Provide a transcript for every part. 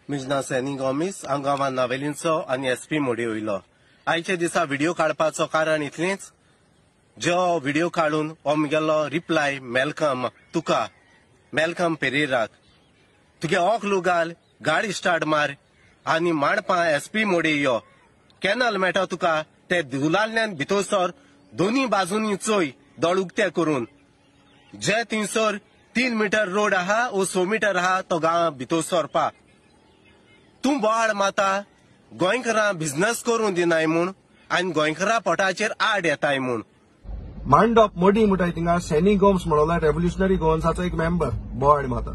मिजना Saini Gomes हांगा नावेलींचो आनी SP मोडी वयलो. आयच्या दिसा व्हिडिओ काडपाचो कारण इतलेंच, जो व्हिडिओ काडून हो म्हगेलो रिप्लाय मेलकम पेरेराक, तुगे ओकलू घाल, गाडी स्टार्ट मार आनी मांडपा एसपी मोडी यो. केन्ना मेळटा तुका ते दुलाल्ल्यान भितरसर दोनी बाजूनी चोय दोळ उक्ते करून. जे थिंगसर 3 मीटर रोड आहा ओ 6 मीटर आहा तो गांव भितर सरपा. तूं बोवाळ माता गोंयकारां बिझनेस करूं दिनाय म्हूण आनी गोंयकारां पोटाचेर आड येताय म्हूण. मांडप मोडी म्हणटाय थिंगा सैनी गोम्स म्हणला रेव्होल्युशनरी गोवन्साचो एक मेंबर बोवाळ माता.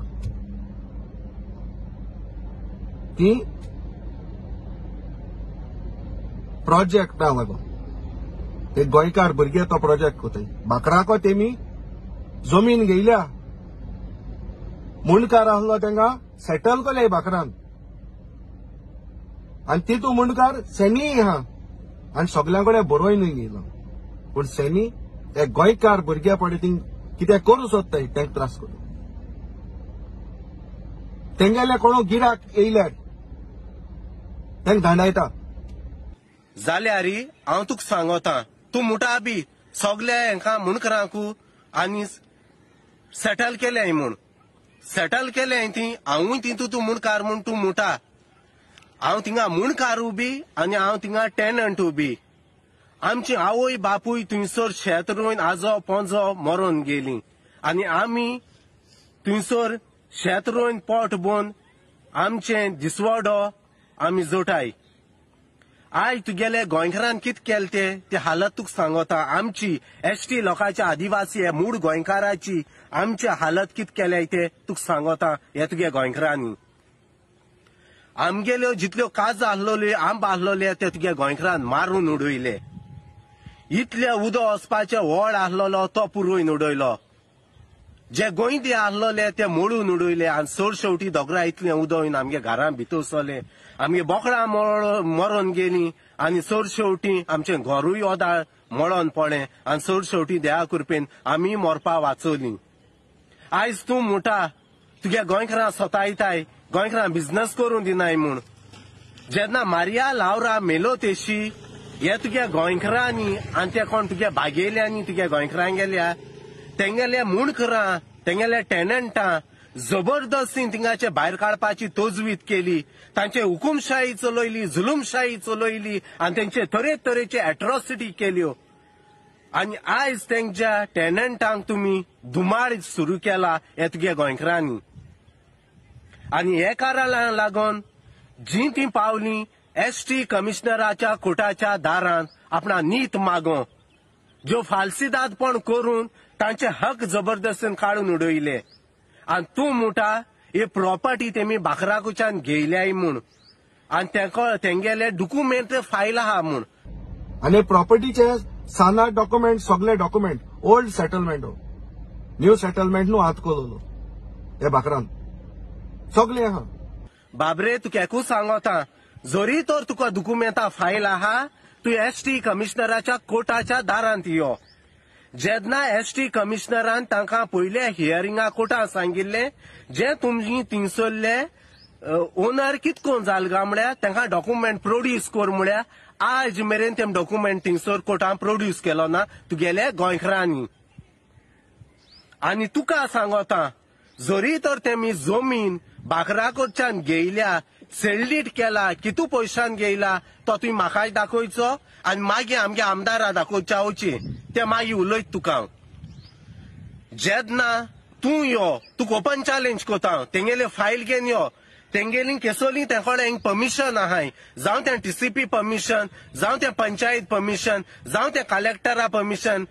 ती प्रोजेक्ट लागून ते गोंयकार भुरगे तो प्रोजेक्ट कोताय. बाकराको तेमी जमीन घेयल्या, मुंडकार आहलो तेंगा सेटल केले बाकरान, आनी तितू मुंडकार सैनी आहा आनी सगळ्यांकडे बरोवनूय गेलो. पूण सैनी ते गोंयकार भुरगे पडे थिंग कितें करूं सोदताय तेंक त्रास करूं. तेंगेले कोण गिराक येयल्यार तेंक धांडायता. जाल्यार हांव तुका सांगता, तूं मुटा बी सगल्या हेंका मुणकरांकू आनी सेटल केल्याय म्हूण. सेटल केल्याय ती हांवूय तितू तूं मुणकार म्हूण तूं मुटा. हांव थिंगा मुणकारू बी आनी हांव थिंगा टेनंटू बी. आमची आवय बापूय थंयसर शेत रोवन आजो पोंजो मरोन गेली आनी आमी थंयसर शेत रोवन पोट बोन आमचे दिसवडो आमी जोटाय. आय तुगेले गोंयकारान कित केलें ते हालत तुका सांगता. आमची एसटी लोकांच्या आदिवासी हे मूळ गोंयकाराची आमची हालत कित केले ते तुका सांगता. हे तुगे गोंयकारांनी आमगेल्यो जितल्यो काज आहलोले आंब आहलोले ते तुगे गोंयकारान मारून उडयले. इतले उदो वचपाचे व्हड आहलोलो तो पुरोवन उडयलो. जे गोंयदे आहलोले ते मोडून उडयले आनी चड शेवटी दोगरा इतलें उदोवन आमगे घरां भितर सरले. आमगे बोकडां मरोन गेलीं आनी चड शेवटी आमचें घरूय ओदाळ मळोन पडलें आनी चड शेवटी देवा कृपेन आमी मरपा वाचोवलीं. आयज तूं मुटा तुगे गोंयकारां सतायताय, गोंयकारां बिझनेस करूं दिनाय म्हूण. जेन्ना मारिया लावरा मेलो तेशी हे तुगे गोंयकारांनी आनी ते कोण तुगे भागेल्यांनी तुगे गोंयकारां गेल्या तेंगेले मुणकरां तेंगेले टेनंटां जबरदस्तीन थिंगाचे भायर काडपाची तजवीज केली. तांचे हुकुमशाही चलयली, जुलूमशाही चलयली आनी तेंचे तरेतरेचे एट्रॉसिटी केल्यो. आनी आयज तेंच्या टेनंटांक तुमी धुमाळ सुरू केला हे तुगे गोंयकारांनी. आनी हे कारणा लागून जी ती पावली एसटी कमिशनराच्या कोर्टाच्या दारांत आपणा नीत मागो, ज्यो फालसिदादपण करून तांचे हक जबरदस्तीन काडून उडयले. आनी तूं मुटा हे प्रॉपर्टी तेमी बाकराकुच्यान घेयल्याय म्हूण आनी तेंगेले डॉक्युमेंट फायल आहा म्हूण. आनी प्रॉपर्टीचे साना डॉक्युमेंट सगळे document old settlement new settlement न्हू हात कोलोलो हे बाकरान सगळे आहा. बाबरे तुकेकू सांगता, जरी तर तुका डॉक्युमेंटां फायल आहा तूं एसटी कमिशनराच्या कोर्टाच्या दारांत यो. जेन्ना एसटी कमिशनरान तांकां पयले हियरिंगा कोर्टांत सांगिल्लें जे तुमची थिंगसरले ओनर कितकोन जाल गा म्हळ्यार तांकां डॉक्युमेंट प्रोड्यूस कर म्हळ्यार आज मेरेन तेम डॉक्युमेंट थिंगसर कोर्टान प्रोड्यूस केलो ना तुगेले गोंयकारांनी. आनी तुका सांगता, जरी तर तेमी जमीन बाकराकडच्यान घेयल्या, सेल्डीट केला, कितू पयशान घेयला तो तुवें म्हाकाय दाखोवचो आनी मागीर आमगे आमदारा दाखोवच्या वची ते मागीर उलयत तुका. जेन्ना तूं यो तुका ओपन चॅलेंज कोता, तेंगेले फायल घेवन यो. तेंगेली केसोली तेंकोडे परमिशन आहाय, जावं ते टीसीपी परमिशन, जावं ते पंचायत परमिशन, जावं ते कलेक्टरा परमिशन,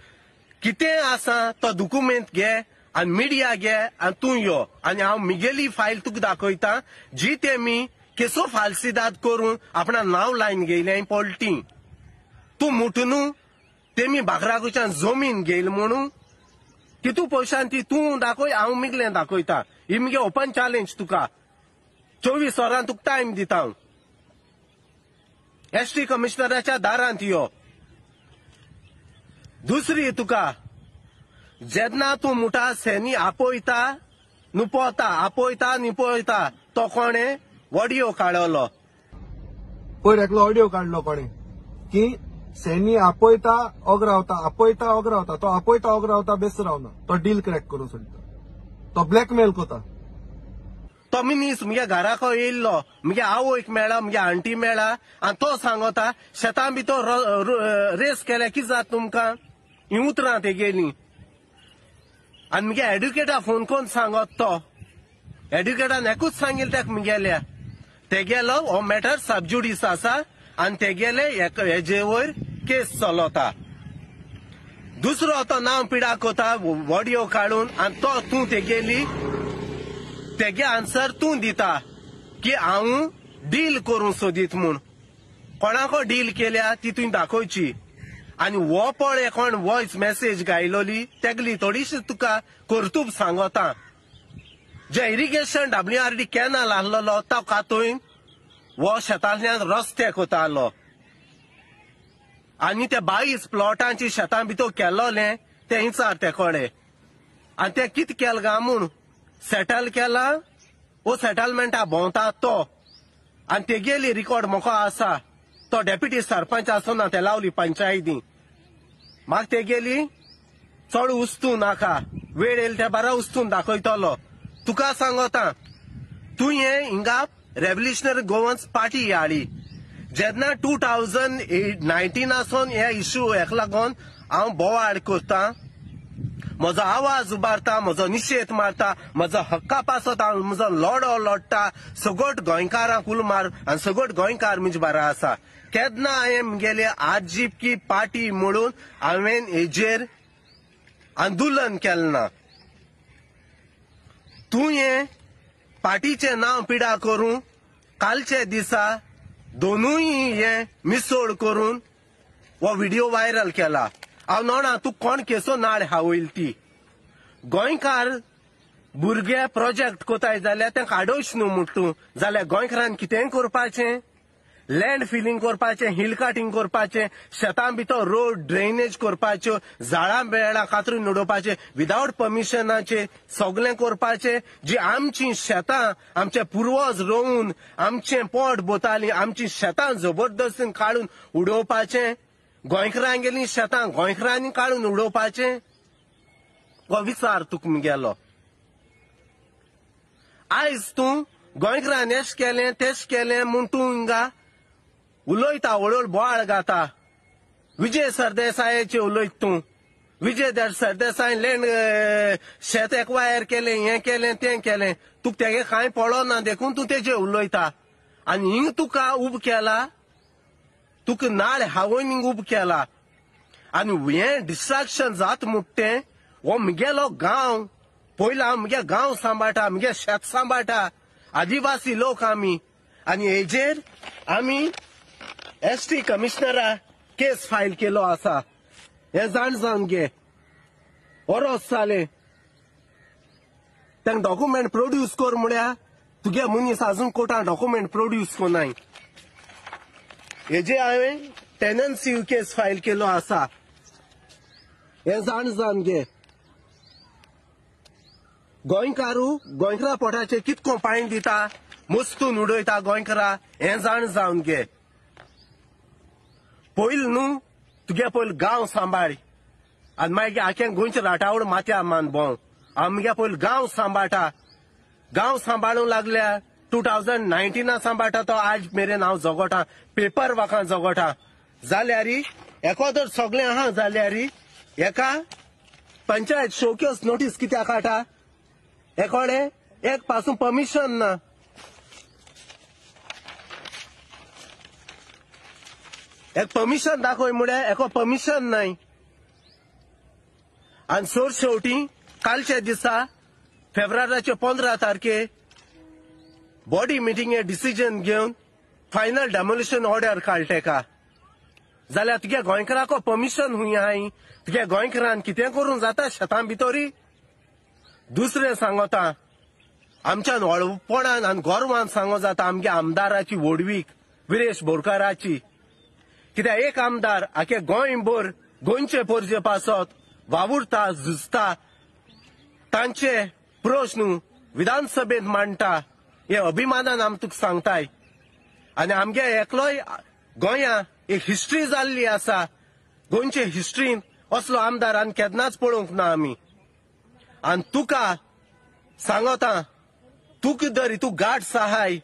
कितें आसा तो डॉक्युमेंट घे आनी मिडिया घे आनी तूं यो आनी हांव मिगेली फायल तुका दाखयता जी तेमी केसो फालसिदाद करून आपणा नांव लायन घेयलें पॉल्टी. तूं मुटनू तेमी बाकराकुच्यान जमीन घेयल म्हणून कितू पयशान ती तूं दाखय, हांव मिगलें दाखयता. ही मगे ओपन चॅलेंज तुका 24 वरां तुका टायम दिता. एसटी कमिशनराच्या दारांत यो. दुसरी तुका जेन्ना तूं मुटा सैनी आपयता नुपयता तो कोणे ऑडिओ काडलो. पयर एकलो ऑडिओ काडलो कोणे की सेनी आपयता ओग रावता तो आपयता ओग रावता बेस रावना तो डील क्रॅक करून सोडटा तो ब्लॅकमेल कोता. तो मनीस म्हज्या घराको येयल्लो म्हज्या आवयक मेळ्ळा म्हज्या आंटी मेळ्ळा आनी तो सांगता शेतां भितर रेस केल्या कितें जाता तुमकां ही उतरां तेगेली. आनी म्हज्या एड्युकेटा फोन करून सांगत तो एड्युकेटान एकूच सांगिल्लें तेका म्हगेल्या तेगेलो हो मॅटर सबज्युडिस आसा आनी तेगेले हेजे वयर केस चलता. दुसरो तो नांव पिडा कोता ऑडिओ काडून आनी तो तूं तेगेली तेगे आन्सर तूं दिता की हांव डील करूं सोदीत म्हूण. कोणाको डील केल्या ती तुवें दाखोवची आनी हो पळय कोण वॉयस मेसेज घायलोली तेगली थोडीशी तुका कर्तूब सांगता. जे इरिगेशन WRD कॅनल आहलोलो तो कातून हो शेतांतल्यान रस्ते कोतालो आनी ते 22 प्लॉटांची शेतां भितर केल्लोलें ते विचार ते कोडे आनी ते कितें केलें गा म्हूण सेटल केला वो सेटलमेंटा भोंवता तो आनी तेगेली रिकॉर्ड मोको आसा. तो डेप्युटी सरपंच आसतना ते लावली पंचायती. म्हाका तेगेली चड उस्तू नाका वेळ येयली ते बरा उस्तून दाखयतलो. तुका सांगता तुवें हिंगा रेव्होल्युशनरी गोवन्स पार्टी हाडी जेन्ना 2019 आसून हे इश्यू हेका लागून हांव बोवाळ करता म्हजो आवाज उबारता म्हजो निशेध मारता म्हजो हक्का पासत हांव म्हजो लोडो लोडटा सगळ्या गोंयकारांक उलमार आनी सगळ्या गोंयकार म्हणजे बरा आसा. केन्ना हांवें म्हगेले आरजीपी पार्टी म्हणून हांवें हेजेर आंदोलन केलें ना. तुवें पार्टीचें नांव पिडा करून कालचे दिसा दोनूय हे मिसोड करून हो व्हिडिओ व्हायरल केला. हांव नोणा तूं कोण केसो नाड हावयली ती. गोंयकार भुरगे प्रोजेक्ट कोताय जाल्यार तांकां आडोश न्हू म्हणटा जाल्यार गोंयकारान कितेंय करपाचें लँड फिलिंग करपाचें हिल कटिंग करपाचें शेतां भितर रोड ड्रेनेज करपाच्यो झाडां बेळां कातरून उडोवपाचें विदावट परमिशनाचें सगळें करपाचें. जी आमचीं शेतां आमचे पुर्वज रोवन आमचें पोट बोतालीं आमचीं शेतां जबरदस्तीन काडून उडोवपाचें गोंयकारां गेलीं शेतां गोंयकारांनी काडून उडोवपाचें हो विचार तुका मुगेलो. आयज तूं गोंयकारान एश केलें तेश केलें म्हूण तूं हिंगा उलयता हळूहळ बोवाळ घाता. विजय सरदेसायाचें उलयता तूं विजय सरदेसाय लँड शेत एक्वायर केलें हें केलें तें केलें तुका तेगे कांय पडोना देखून तूं तेजेर उलयता आनी हिंग तुका उब केला तुका नाळ हावयन हिंग उब केला आनी हें डिस्ट्रॅक्शन जाता म्हणटें हो म्हगेलो गांव पयलो हांव म्हगे गांव सांबाळटा म्हगे शेत सांबाळटा आदिवासी लोक आमी आनी हेजेर आमी ST कमिशनरा केस फायल केलो आसा. हे जाण जावन घे ओरोस जालें तांकां डॉक्युमेंट प्रोड्यूस कर म्हळ्यार तुगे मनीस आजून कोर्टान डॉक्युमेंट प्रोड्यूस कोनाय. हेजे हांवें टेनन्सी केस फायल केलो आसा. हे जाण जावन घे गोंयकारा पोटाचेर कितको पायण दिता मस्तून उडयता गोंयकारा हें जाण जावन घे. पयलीं न्हू तुगे पयलीं गांव सांबाळ आनी मागीर आख्या गोंयचे राटावड माथ्या मान भोंव. हांव मुगे पयलीं गांव सांबाळटा गांव सांबाळूंक लागल्यार 2019 सांबाळटा तो आज मेरेन हांव जगोटा पेपर वाकां जगोटा जाल्यार एकोदर सगळें आहा जाल्यार एका पंचायत शोकेस नोटीस कित्याक काडटा एकोडे एक पासून परमिशन ना. एक परमिशन दाखय म्हळ्यार एको परमिशन नाय. आनी सोर शेवटी कालच्या दिसा फेब्रुवारीचे 15 तारखे बॉडी मिटिंगे डिसिजन घेवन फायनल डेमोलिशन ऑर्डर काडटे का जाल्यार तुगे गोंयकाराको परमिशन हुंय हाय तुगे गोंयकारान कितें करूं जाता शेतां भितरी. दुसरें सांगता आमच्यान व्हडपणान आनी गोरवान सांगो जाता आमगे आमदाराची व्हडवीक विरेश बोरकाराची. कित्याक एक आमदार आखे गोंयभर गोंयचे पोरजे पासत वावुरता झुजता तांचे प्रश्न विधानसभेत मांडटा हे अभिमानान आम तुका सांगताय आनी आमगे एकलोय गोंया एक हिस्ट्री जाल्ली आसा गोंयचे हिस्ट्रीन असलो आमदारान केन्नाच पळोवंक ना आमी आनी तुका सांगता तुका जर तू गार्ड सहाय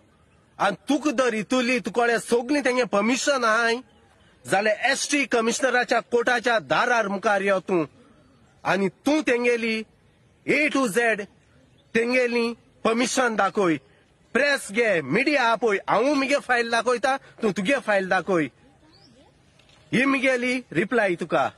आनी तुका जर इतुली तुकोडे सगळी तेंगे परमिशन आहाय जाल्यार एसटी कमिशनराच्या कोर्टाच्या दारार मुखार यो तूं आनी तूं तेंगेली ए टू झेड तेंगेली परमिशन दाखय प्रेस घे मिडिया आपय हांव मिगे फायल दाखयता तूं तुगे फायल दाखय ही मिगेली रिप्लाय तुका